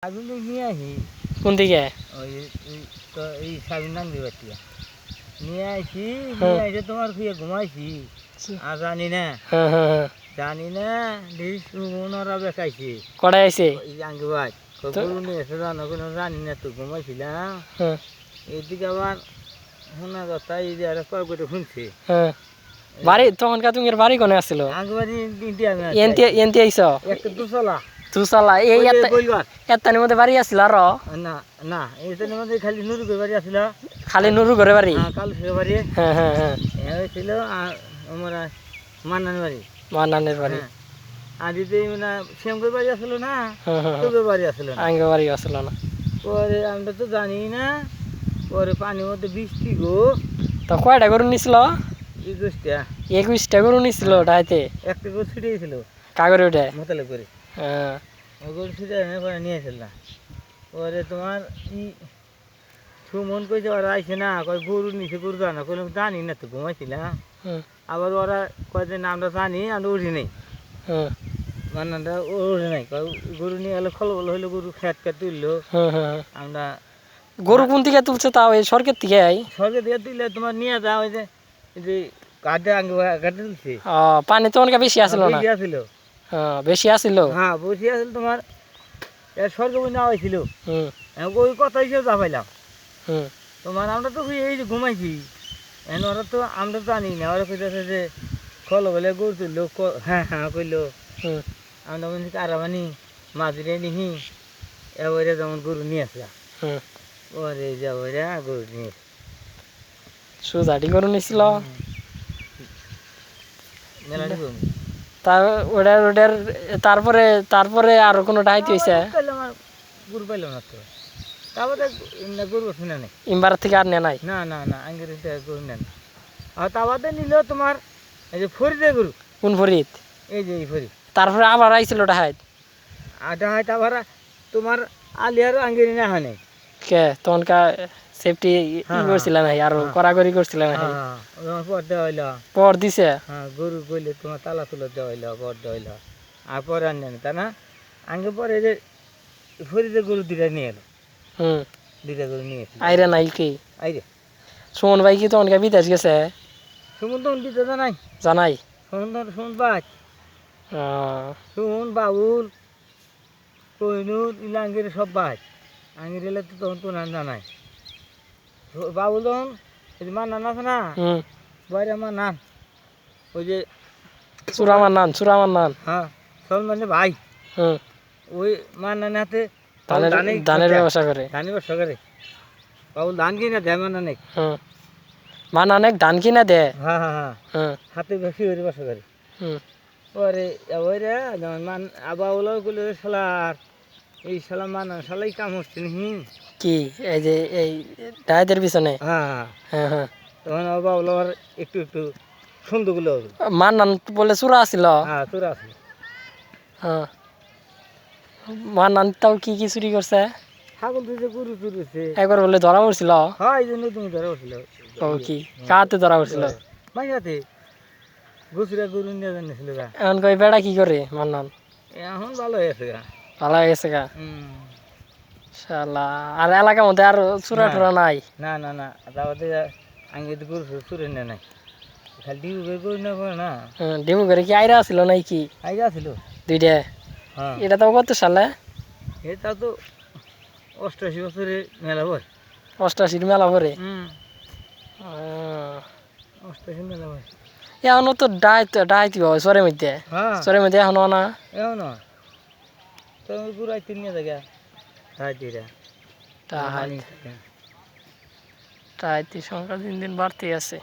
আগুন নিয়ে আসি কোন দিকে ওই তো এই সাবিন নাম দিবা নিয়ে আসি হ্যাঁ। নিয়ে এসে তোমার খুঁয়ে ঘুমাইছি আর জানি না হ্যাঁ জানি না ওনারা বেকাইছে কড়াই আইছে আঙ্গি ভাই তো- গরু নিয়ে এসে জানো কোনো জানি না তো ঘুমাইছিলাম হ্যাঁ এদিকে আবার শোনা কথা এই যে আর কয় করে শুনছে হ্যাঁ বাড়ি তখনকার তুমি বাড়ি কোনে আসছিল আঙ্গি বাড়ি তিনটি আমি এনতে এনতে আইছ একটা দুশলা তুসালা এই বলবার এত্তানির মধ্যে বাড়ি আসছিল আর না না এইখানের মধ্যে খালি নুরু বাড়ি আসছিল খালি নুরু ঘরে বাড়ি হ্যাঁ কাল সে বাড়ি হ্যাঁ হ্যাঁ হ্যাঁ ছিল আর আমার মান্নান বাড়ি মা নানের বাড়ি হ্যাঁ আর যদি মানে শ্যামপুর বাড়ি আসলো না হ্যাঁ হ্যাঁ তোদের বাড়ি আসলো না আঙ্গে বাড়ি আসছিল না পরে আমরা তো জানি না পরে পানির মধ্যে বৃষ্টি গো তো কয়টা গরু নিছিল 21টা 21টা গরু নিছিল ডাইতে একটা গরু ছুটে গেছিল কাগরে উঠে মোতালে করে হ্যাঁ ওই গরু ছুটে পরে নিয়ে আসল না পরে তোমার ই সুমন কইছে ওরা আইসে না কয় গরু নিচে গরু জানা কোনো জানি না তো ঘুমাইছিলাম হ্যাঁ আবার ওরা কয় যে আমরা জানি আমরা উঠি নেই হ্যাঁ মান্নাটা উঠে নাই কয় গরু নিয়ে গেলে খল বল হইলো গরু খেত তুললো হ্যাঁ হ্যাঁ আমরা গরু কোন থেকে তুলছে তাও এই সরকার থেকে সরকার দিয়ে তুললে তোমার নিয়ে যাও ওই যে এই যে কাঠে আগে কাঠে তুলছে পানি তো অনেক বেশি আসলো না আসছিল হ্যাঁ বেশি আসিল হ্যাঁ বসে আসছিল তোমার সরকার নেওয়া হয়েছিল হুম ওই কথা হিসেবে যা পাইলাম হুম তোমার আমরা তো এই যে ঘুমাইছি এখন ওরা তো আমরা তো জানি না ওরা কইতেছে যে খল বলে গরু তুললো হ্যাঁ হ্যাঁ কইলো হুম আমরা বলছি কারাবানি মাঝিরে নিহি এবারে যেমন গরু নিয়ে আসলাম হুম ওরে যাবরে গরু নিয়ে সুজাটি গরু নিছিল মেলানি তার ওটার ওটার তারপরে তারপরে আর কোনো ডাইতে হয়েছে আমার গরু পাইলাম না তো তারপরে গরু শুনে নেই ইম্বার থেকে আর নেয় নাই না না না আঙ্গের গরু নেন আর তাবাতে নিলেও তোমার এই যে ফরিদে গরু কোন ফরিদ এই যে এই ফরি তারপরে আবার আইছিল ডাহাইত আটা হয় তারপর তোমার আলিয়ার আঙ্গেরি না হয় নাই কে তখনকার সেফটি হ্যাঁ, করছিল না আর কড়াকড়ি করছিল না তোমার পর দেওয়া হইলো পর দিছে হ্যাঁ গরু গইলে তোমার তালা তুলো দেওয়া হইলো পর দেওয়া হইলো আর পরে আর নেন তা না আঙ্গে পরে যে ফরিদে গরু দুটা নিয়ে এলো হুম দুটা গরু নিয়ে এসেছিল আইরে নাই কি আইরে সুমন ভাই কি তখনকার বিদেশ গেছে সুমন তো দিতে জানাই জানাই সুমন বাজ সুমন বাবুল কইনুর ইলাঙ্গের সব বাজ আঙ্গের এলে তো তখন তো নাম জানাই বাবুল তখন ওই যে মার নান আছে না হুম বাইরে আমার নাম ওই যে চুরামান নান হ্যাঁ সলমানের ভাই হুম ওই মার নানের হাতে ধানের ব্যবসা করে ধানের ব্যবসা করে বাবুল ধান কিনা দেয় মার নানে হুম মা নানেক ধান কিনা দে হ্যাঁ হ্যাঁ হ্যাঁ হুম হাতে বেশি করে ব্যবসা করে হুম পরে ওই রে যেমন মান বাবুলাও করলে শালার এই শালা মানা শালাই কাম হচ্ছে নি কি এই যে এই ডাইদের পিছনে হ্যাঁ হ্যাঁ হ্যাঁ হ্যাঁ তখন বাবুলার একটু একটু সুন্দরগুলো মার নান বলে চূড়া আছিল হ্যাঁ তোর আছে হ্যাঁ মার নান তাও কি কি চুরি করছে ছাগল তুই যে গরু চুরিছে একবার বলে ধরা পড়ছিল হ্যাঁ এই জন্য তুমি ধরা উঠছিল ও কি কাতে ধরা পড়ছিল মাইয়াতে গুছরা গরু নিয়ে জানিয়েছিল গা এখন কই বেড়া কি করে মার নান এখন ভালো হয়েছে গা ভালো হয়ে গেছে গা শালা আর এলাকার মধ্যে আর চূড়া টুরা নাই না না না তারপরে আগে তো গরু চুরি নেয় নাই খালি ডিউ বের গরু না করে না ডিমু করে কি আইরা ছিল নাই কি আইগা ছিল দুইটা হ্যাঁ এটা তো কত সালে এটা তো 88 বছরে মেলা বয় 88 মেলা ভরে 88 মেলা বয় এখনো তো ডাইতি হয় চরের মধ্যে হ্যাঁ চরের মধ্যে এখনো না এও না তো গরু আইতে নিয়ে জায়গা রাইতিরা ডাইতি সংখ্যা দিন দিন বাড়তেই আছে